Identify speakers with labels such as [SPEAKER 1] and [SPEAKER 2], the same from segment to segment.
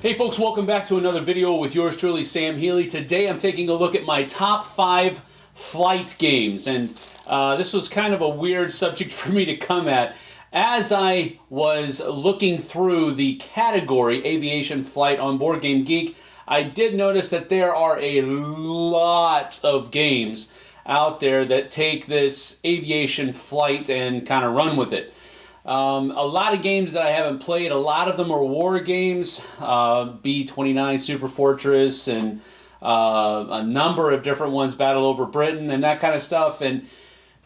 [SPEAKER 1] Hey folks, welcome back to another video with yours truly, Sam Healey. Today I'm taking a look at my top 5 flight games, and this was kind of a weird subject for me to come at. As I was looking through the category Aviation Flight on Board Game Geek, I did notice that there are a lot of games out there that take this aviation flight and kind of run with it. A lot of games that I haven't played, a lot of them are war games, B-29 Super Fortress, and a number of different ones, Battle Over Britain, and that kind of stuff.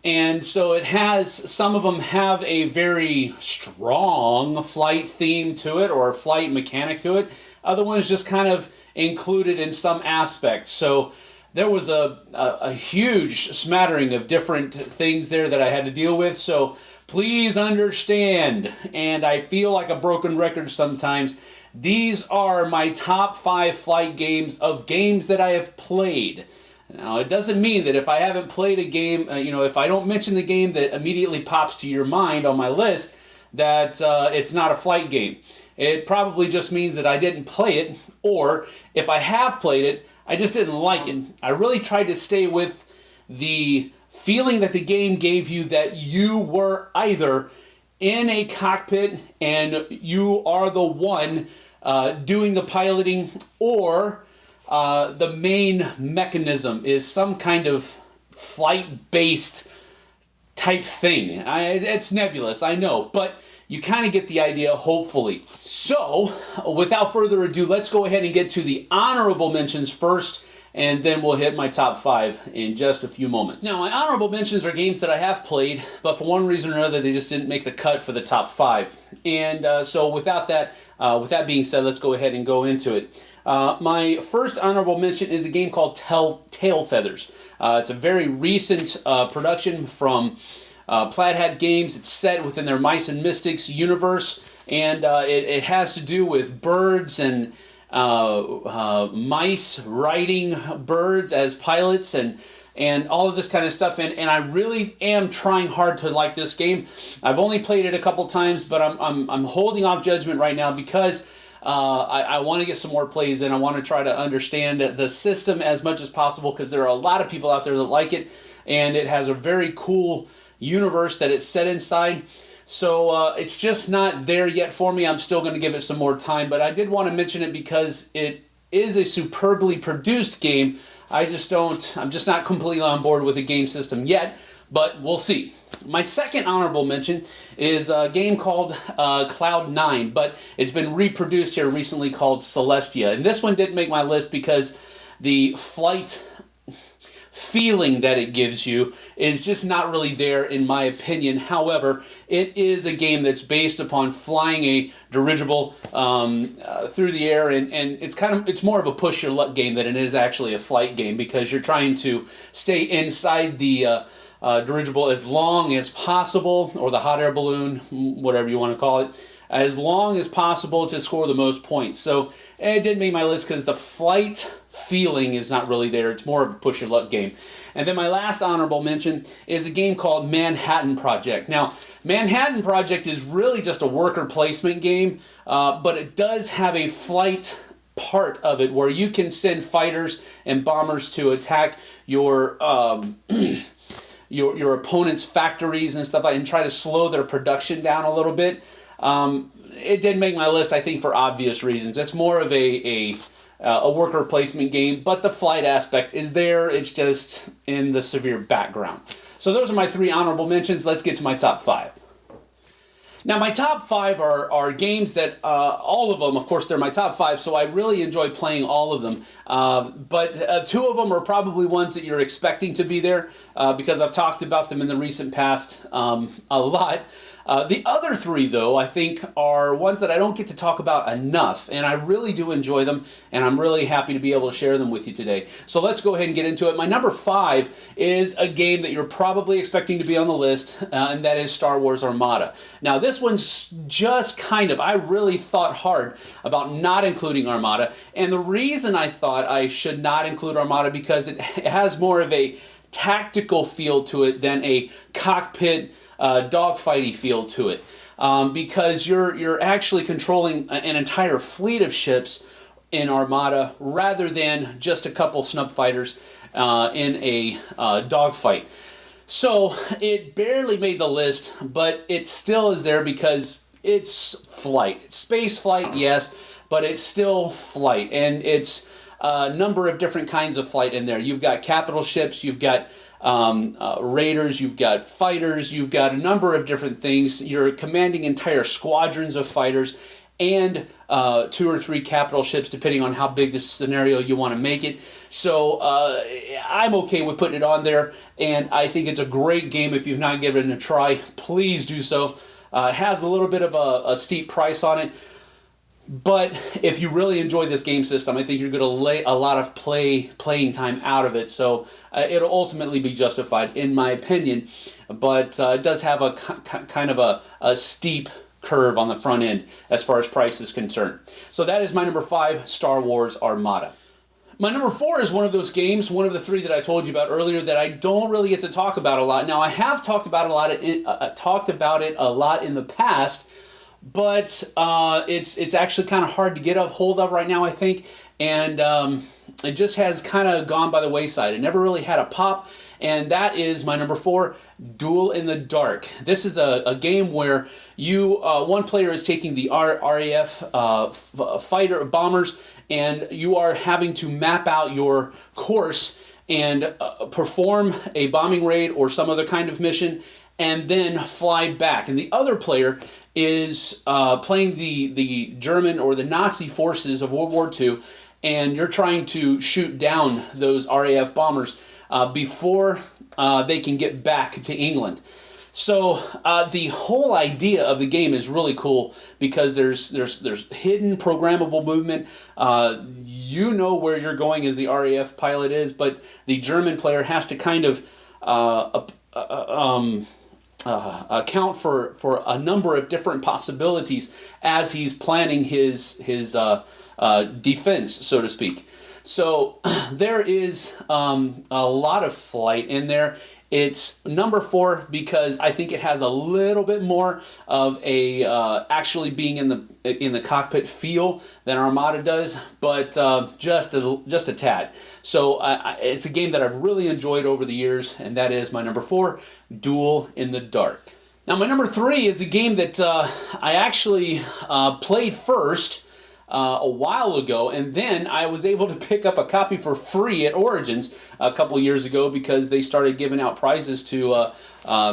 [SPEAKER 1] And so it has, some of them have a very strong flight theme to it, or flight mechanic to it. Other ones just kind of included in some aspects. So there was a huge smattering of different things there that I had to deal with. So please understand, and I feel like a broken record sometimes, these are my top 5 flight games of games that I have played. Now, it doesn't mean that if I haven't played a game, if I don't mention the game that immediately pops to your mind on my list, that it's not a flight game. It probably just means that I didn't play it, or if I have played it, I just didn't like it. I really tried to stay with the feeling that the game gave you, that you were either in a cockpit and you are the one doing the piloting, or the main mechanism is some kind of flight-based type thing. It's nebulous, I know, but you kind of get the idea, hopefully. So, without further ado, let's go ahead and get to the honorable mentions first, and then we'll hit my top 5 in just a few moments. Now, my honorable mentions are games that I have played, but for one reason or another, they just didn't make the cut for the top 5. And so with that being said, let's go ahead and go into it. My first honorable mention is a game called Tail Feathers. It's a very recent production from Plaid Hat Games. It's set within their Mice and Mystics universe, and it has to do with birds and mice riding birds as pilots and all of this kind of stuff, and I really am trying hard to like this game. I've only played it a couple times, but I'm holding off judgment right now because I want to get some more plays in. I want to try to understand the system as much as possible, because there are a lot of people out there that like it, and it has a very cool universe that it's set inside. So it's just not there yet for me. I'm still going to give it some more time, but I did want to mention it because it is a superbly produced game. I'm just not completely on board with the game system yet, but we'll see. My second honorable mention is a game called Cloud 9, but it's been reproduced here recently called Celestia. And this one didn't make my list because the flight feeling that it gives you is just not really there, in my opinion. However, it is a game that's based upon flying a dirigible through the air, and it's more of a push your luck game than it is actually a flight game, because you're trying to stay inside the dirigible as long as possible, or the hot air balloon, whatever you want to call it, as long as possible to score the most points. So it didn't make my list because the flight feeling is not really there. It's more of a push your luck game. And then my last honorable mention is a game called Manhattan Project. Now, Manhattan Project is really just a worker placement game, but it does have a flight part of it where you can send fighters and bombers to attack your your opponent's factories and stuff like that, and try to slow their production down a little bit. It didn't make my list, I think, for obvious reasons. It's more of a worker placement game, but the flight aspect is there. It's just in the severe background. So those are my 3 honorable mentions. Let's get to my top 5. Now, my top 5 are games that, all of them, of course, they're my top 5, so I really enjoy playing all of them. But 2 of them are probably ones that you're expecting to be there, because I've talked about them in the recent past a lot. The other 3, though, I think are ones that I don't get to talk about enough, and I really do enjoy them, and I'm really happy to be able to share them with you today. So let's go ahead and get into it. My number 5 is a game that you're probably expecting to be on the list, and that is Star Wars Armada. Now, this one's just I really thought hard about not including Armada, and the reason I thought I should not include Armada because it has more of a tactical feel to it than a cockpit dogfighty feel to it. because you're actually controlling an entire fleet of ships in Armada rather than just a couple snub fighters in a dogfight. So it barely made the list, but it still is there because it's flight. It's space flight, yes, but it's still flight, and it's a number of different kinds of flight in there. You've got capital ships, you've got raiders, you've got fighters, you've got a number of different things. You're commanding entire squadrons of fighters and 2 or 3 capital ships, depending on how big the scenario you want to make it. So I'm okay with putting it on there, and I think it's a great game. If you've not given it a try, please do so. It has a little bit of a steep price on it, but if you really enjoy this game system, I think you're going to lay a lot of playing time out of it. So it'll ultimately be justified, in my opinion. But it does have a kind of a steep curve on the front end as far as price is concerned. So that is my number 5, Star Wars Armada. My number 4 is one of those games, one of the 3 that I told you about earlier, that I don't really get to talk about a lot. Now, I have talked about it a lot in the past, but it's actually kind of hard to get a hold of right now, I think, and it just has kind of gone by the wayside. It never really had a pop, and that is my number 4, Duel in the Dark. This is a game where one player is taking the RAF fighter bombers, and you are having to map out your course and perform a bombing raid or some other kind of mission, and then fly back. And the other player is playing the German or the Nazi forces of World War II, and you're trying to shoot down those RAF bombers before they can get back to England. So the whole idea of the game is really cool because there's hidden programmable movement. You know where you're going as the RAF pilot is, but the German player has to kind of account for a number of different possibilities as he's planning his defense, so to speak. So there is a lot of flight in there. It's number 4 because I think it has a little bit more of a actually being in the cockpit feel than Armada does, but just a tad. So it's a game that I've really enjoyed over the years, and that is my number 4, Duel in the Dark. Now my number 3 is a game that I actually played first a while ago, and then I was able to pick up a copy for free at Origins a couple years ago because they started giving out prizes to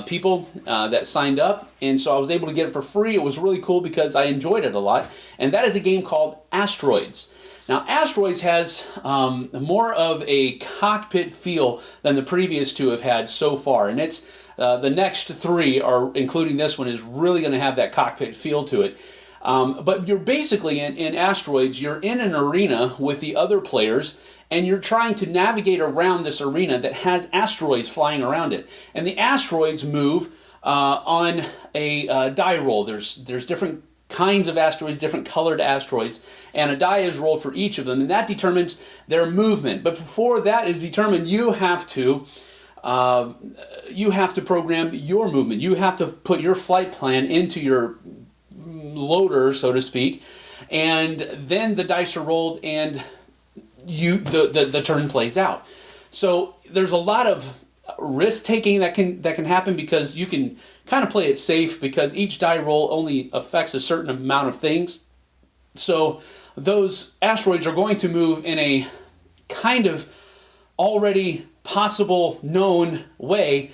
[SPEAKER 1] people that signed up, and so I was able to get it for free. It was really cool because I enjoyed it a lot, and that is a game called Asteroids. Now, Asteroids has more of a cockpit feel than the previous 2 have had so far, and it's the next 3, are including this one, is really going to have that cockpit feel to it. But you're basically, in Asteroids, you're in an arena with the other players, and you're trying to navigate around this arena that has asteroids flying around it. And the asteroids move on a die roll. There's different kinds of asteroids, different colored asteroids, and a die is rolled for each of them, and that determines their movement. But before that is determined, you have to program your movement. You have to put your flight plan into your loader, so to speak, and then the dice are rolled and the turn plays out. So there's a lot of risk taking that can happen because you can kind of play it safe because each die roll only affects a certain amount of things. So those asteroids are going to move in a kind of already possible known way,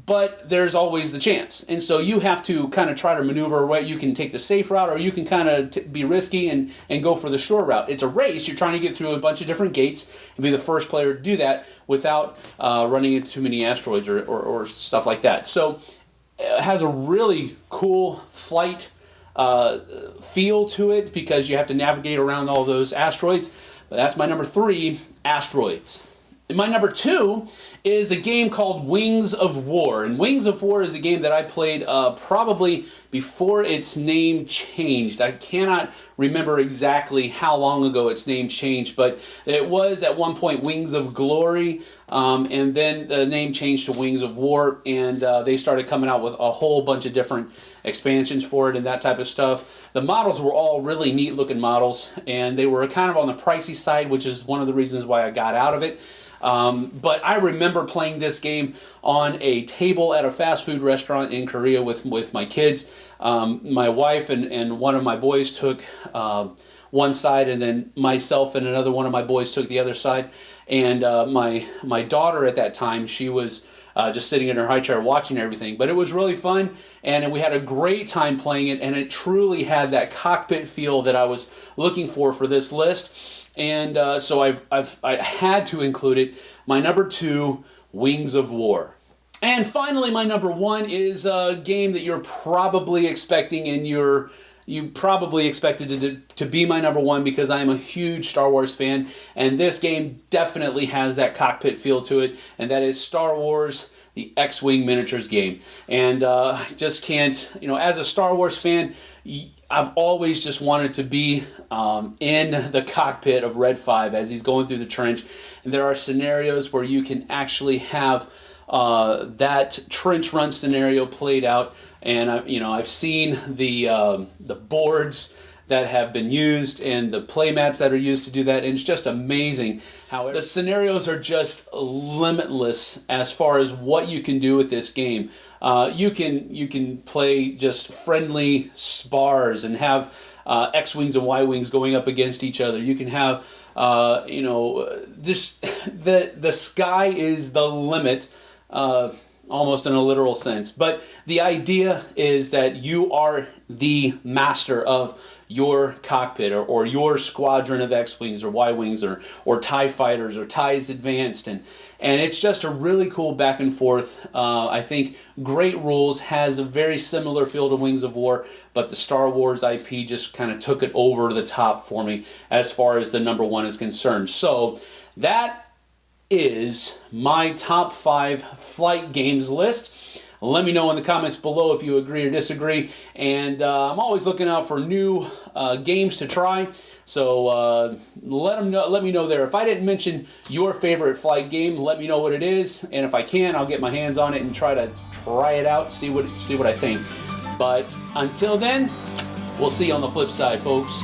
[SPEAKER 1] but there's always the chance. And so you have to kind of try to maneuver away. You can take the safe route, or you can kind of be risky and go for the short route. It's a race. You're trying to get through a bunch of different gates and be the first player to do that without running into too many asteroids or stuff like that. So it has a really cool flight feel to it because you have to navigate around all those asteroids. But that's my number 3, Asteroids. And my number 2 is a game called Wings of War. And Wings of War is a game that I played probably before its name changed. I cannot remember exactly how long ago its name changed, but it was at one point Wings of Glory, and then the name changed to Wings of War, and they started coming out with a whole bunch of different expansions for it and that type of stuff. The models were all really neat looking models, and they were kind of on the pricey side, which is one of the reasons why I got out of it. But I remember playing this game on a table at a fast food restaurant in Korea with my kids. My wife and one of my boys took one side, and then myself and another one of my boys took the other side. And my daughter at that time, she was just sitting in her high chair watching everything. But it was really fun, and we had a great time playing it, and it truly had that cockpit feel that I was looking for this list. And so I had to include it. My number 2, Wings of War. And finally, my number 1 is a game that you're probably expecting, and you probably expected it to be my number 1 because I am a huge Star Wars fan, and this game definitely has that cockpit feel to it, and that is Star Wars, the X-Wing miniatures game. And I just can't, as a Star Wars fan, I've always just wanted to be in the cockpit of Red 5 as he's going through the trench. And there are scenarios where you can actually have that trench run scenario played out. And I've seen the boards that have been used and the play mats that are used to do that, and it's just amazing how the scenarios are just limitless as far as what you can do with this game. You can play just friendly spars and have X-Wings and Y-Wings going up against each other. You can have this the sky is the limit, almost in a literal sense. But the idea is that you are the master of your cockpit or your squadron of X-Wings or Y-Wings or TIE Fighters or TIEs Advanced, and it's just a really cool back and forth. I think great rules, has a very similar feel to Wings of War, but the Star Wars IP just kind of took it over the top for me as far as the number 1 is concerned. So that is my top 5 flight games list. Let me know in the comments below if you agree or disagree, and I'm always looking out for new games to try, so let me know there. If I didn't mention your favorite flight game, let me know what it is, and if I can, I'll get my hands on it and try it out, see what I think. But until then, we'll see you on the flip side, folks.